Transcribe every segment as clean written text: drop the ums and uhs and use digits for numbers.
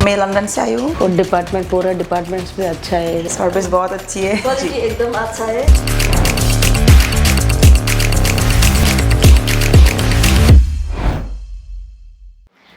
मैं लंदन से आई हूँ। फूड डिपार्टमेंट पूरा डिपार्टमेंट्स भी अच्छा है, सर्विस बहुत अच्छी है, क्वालिटी एकदम अच्छा है।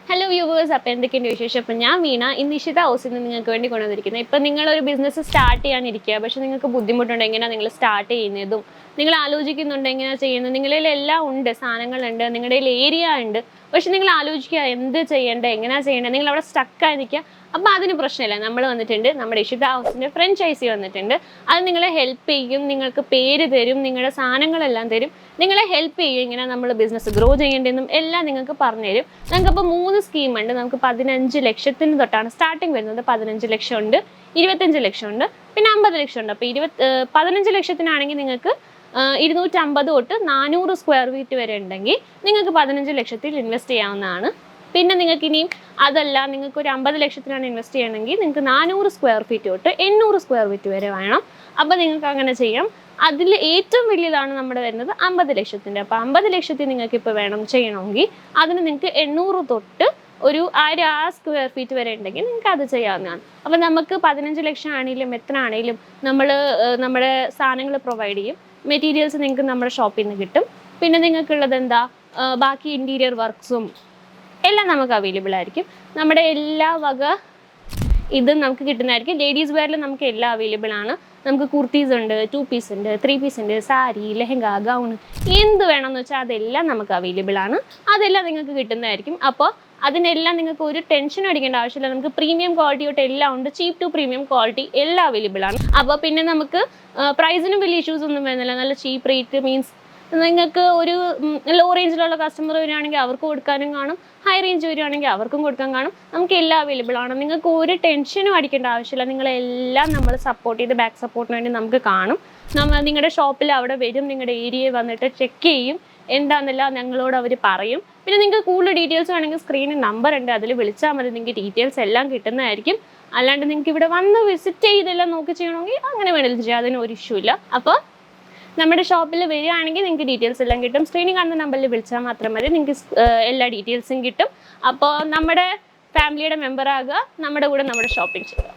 ഹലോ വ്യൂവേഴ്സ്, അപ്പോൾ എന്തൊക്കെയുണ്ട് വിശേഷം? അപ്പോൾ ഞാൻ വീണ ഇന്ന് ഇഷിത ഹൗസിൽ നിന്ന് നിങ്ങൾക്ക് വേണ്ടി കൊണ്ടുവന്നിരിക്കുന്നത്. ഇപ്പം നിങ്ങളൊരു ബിസിനസ് സ്റ്റാർട്ട് ചെയ്യാനിരിക്കുക, പക്ഷേ നിങ്ങൾക്ക് ബുദ്ധിമുട്ടുണ്ട് എങ്ങനെയാണ് നിങ്ങൾ സ്റ്റാർട്ട് ചെയ്യുന്നതും, നിങ്ങൾ ആലോചിക്കുന്നുണ്ട് എങ്ങനെയാണ് ചെയ്യുന്നത്, നിങ്ങളുടെ കയ്യിൽ എല്ലാം ഉണ്ട്, സാധനങ്ങളുണ്ട്, നിങ്ങളുടെ കയ്യിൽ ഏരിയ ഉണ്ട്, പക്ഷെ നിങ്ങൾ ആലോചിക്കുക എന്ത് ചെയ്യേണ്ടത്, എങ്ങനെയാണ് ചെയ്യേണ്ടത്, നിങ്ങൾ അവിടെ സ്റ്റക്കായി നിൽക്കുക. അപ്പോൾ അതിന് പ്രശ്നമില്ല, നമ്മൾ വന്നിട്ടുണ്ട്, നമ്മുടെ ഇഷിത ഹൗസിൻ്റെ ഫ്രാഞ്ചൈസി വന്നിട്ടുണ്ട്. അത് നിങ്ങളെ ഹെൽപ്പ് ചെയ്യും, നിങ്ങൾക്ക് പേര് തരും, നിങ്ങളുടെ സാധനങ്ങളെല്ലാം തരും, നിങ്ങളെ ഹെൽപ്പ് ചെയ്യും, ഇങ്ങനെ നമ്മൾ ബിസിനസ് ഗ്രോ ചെയ്യേണ്ടതെന്നും എല്ലാം നിങ്ങൾക്ക് പറഞ്ഞു തരും. നമുക്കപ്പോൾ 3 സ്കീമുണ്ട്. നമുക്ക് 15 ലക്ഷത്തിന് തൊട്ടാണ് സ്റ്റാർട്ടിങ് വരുന്നത്. 15 ലക്ഷം ഉണ്ട്, 25 ലക്ഷം ഉണ്ട്, പിന്നെ 50 ലക്ഷം ഉണ്ട്. അപ്പോൾ 15 ലക്ഷത്തിനാണെങ്കിൽ നിങ്ങൾക്ക് 250 തൊട്ട് 400 സ്ക്വയർ ഫീറ്റ് വരെ ഉണ്ടെങ്കിൽ നിങ്ങൾക്ക് 15 ലക്ഷത്തിൽ ഇൻവെസ്റ്റ് ചെയ്യാവുന്നതാണ്. പിന്നെ നിങ്ങൾക്ക് ഇനിയും അതല്ല, നിങ്ങൾക്ക് ഒരു 50 ലക്ഷത്തിനാണ് ഇൻവെസ്റ്റ് ചെയ്യണമെങ്കിൽ നിങ്ങൾക്ക് 400 സ്ക്വയർ ഫീറ്റ് തൊട്ട് 800 സ്ക്വയർ ഫീറ്റ് വരെ വേണം. അപ്പോൾ നിങ്ങൾക്ക് അങ്ങനെ ചെയ്യാം. അതിൽ ഏറ്റവും വലിയതാണ് നമ്മുടെ വരുന്നത് 50 ലക്ഷത്തിൻ്റെ. അപ്പോൾ 50 ലക്ഷത്തിൽ നിങ്ങൾക്ക് ഇപ്പോൾ വേണം ചെയ്യണമെങ്കിൽ അതിന് നിങ്ങൾക്ക് 800 തൊട്ട് ഒരു 1000 സ്ക്വയർ ഫീറ്റ് വരെ ഉണ്ടെങ്കിൽ നിങ്ങൾക്ക് അത് ചെയ്യാവുന്നതാണ്. അപ്പോൾ നമുക്ക് 15 ലക്ഷം ആണെങ്കിലും എത്ര ആണെങ്കിലും നമ്മൾ നമ്മുടെ സാധനങ്ങൾ പ്രൊവൈഡ് ചെയ്യും. മെറ്റീരിയൽസ് നിങ്ങൾക്ക് നമ്മുടെ ഷോപ്പിൽ നിന്ന് കിട്ടും. പിന്നെ നിങ്ങൾക്കുള്ളത് എന്താ, ബാക്കി ഇൻറ്റീരിയർ വർക്ക്സും എല്ലാം നമുക്ക് അവൈലബിൾ ആയിരിക്കും. നമ്മുടെ എല്ലാ വക ഇതും നമുക്ക് കിട്ടുന്നതായിരിക്കും. ലേഡീസ് വെയറിൽ നമുക്ക് എല്ലാം അവൈലബിൾ ആണ്. നമുക്ക് കുർത്തീസ് ഉണ്ട്, 2 പീസ് ഉണ്ട്, 3 പീസ് ഉണ്ട്, സാരി, ലെഹങ്ക, ഗൗൺ, എന്ത് വേണമെന്ന് വെച്ചാൽ അതെല്ലാം നമുക്ക് അവൈലബിൾ ആണ്. അതെല്ലാം നിങ്ങൾക്ക് കിട്ടുന്നതായിരിക്കും. അപ്പോൾ അതിനെല്ലാം നിങ്ങൾക്ക് ഒരു ടെൻഷൻ അടിക്കേണ്ട ആവശ്യമില്ല. നമുക്ക് പ്രീമിയം ക്വാളിറ്റി തൊട്ട് എല്ലാം ഉണ്ട്, ചീപ്പ് ടു പ്രീമിയം ക്വാളിറ്റി എല്ലാം അവൈലബിൾ ആണ്. അപ്പോൾ പിന്നെ നമുക്ക് പ്രൈസിനും വലിയ ഇഷ്യൂസ് ഒന്നും വരുന്നില്ല. നല്ല ചീപ്പ് റേറ്റ് മീൻസ് നിങ്ങൾക്ക് ഒരു ലോ റേഞ്ചിലുള്ള കസ്റ്റമർ വരികയാണെങ്കിൽ അവർക്ക് കൊടുക്കാനും കാണും, ഹൈ റേഞ്ച് വരികയാണെങ്കിൽ അവർക്കും കൊടുക്കാൻ കാണും. നമുക്ക് എല്ലാം അവൈലബിൾ ആണ്. നിങ്ങൾക്ക് ഒരു ടെൻഷനും അടിക്കേണ്ട ആവശ്യമില്ല. നിങ്ങളെല്ലാം നമ്മൾ സപ്പോർട്ട് ചെയ്ത് ബാക്ക് സപ്പോർട്ടിന് വേണ്ടി നമുക്ക് കാണും. നിങ്ങളുടെ ഷോപ്പിൽ അവിടെ വരും, നിങ്ങളുടെ ഏരിയയിൽ വന്നിട്ട് ചെക്ക് ചെയ്യും, എന്താണെന്നല്ല ഞങ്ങളോട് അവർ പറയും. പിന്നെ നിങ്ങൾക്ക് കൂടുതൽ ഡീറ്റെയിൽസ് വേണമെങ്കിൽ സ്ക്രീനിൽ നമ്പർ ഉണ്ട്, അതിൽ വിളിച്ചാൽ മതി, നിങ്ങൾക്ക് ഡീറ്റെയിൽസ് എല്ലാം കിട്ടുന്നതായിരിക്കും. അല്ലാണ്ട് നിങ്ങൾക്ക് ഇവിടെ വന്ന് വിസിറ്റ് ചെയ്തെല്ലാം നോക്കി ചെയ്യണമെങ്കിൽ അങ്ങനെ വേണമെങ്കിലും ചെയ്യാം, അതിന് ഒരു ഇഷ്യൂ ഇല്ല. അപ്പോൾ നമ്മുടെ ഷോപ്പിൽ വരികയാണെങ്കിൽ നിങ്ങൾക്ക് ഡീറ്റെയിൽസ് എല്ലാം കിട്ടും. സ്ക്രീനിൽ കാണുന്ന നമ്പറിൽ വിളിച്ചാൽ മാത്രം മതി, നിങ്ങൾക്ക് എല്ലാ ഡീറ്റെയിൽസും കിട്ടും. അപ്പോൾ നമ്മുടെ ഫാമിലിയുടെ മെമ്പർ ആകുക, നമ്മുടെ കൂടെ നമ്മുടെ ഷോപ്പിംഗ് ചെയ്യുക.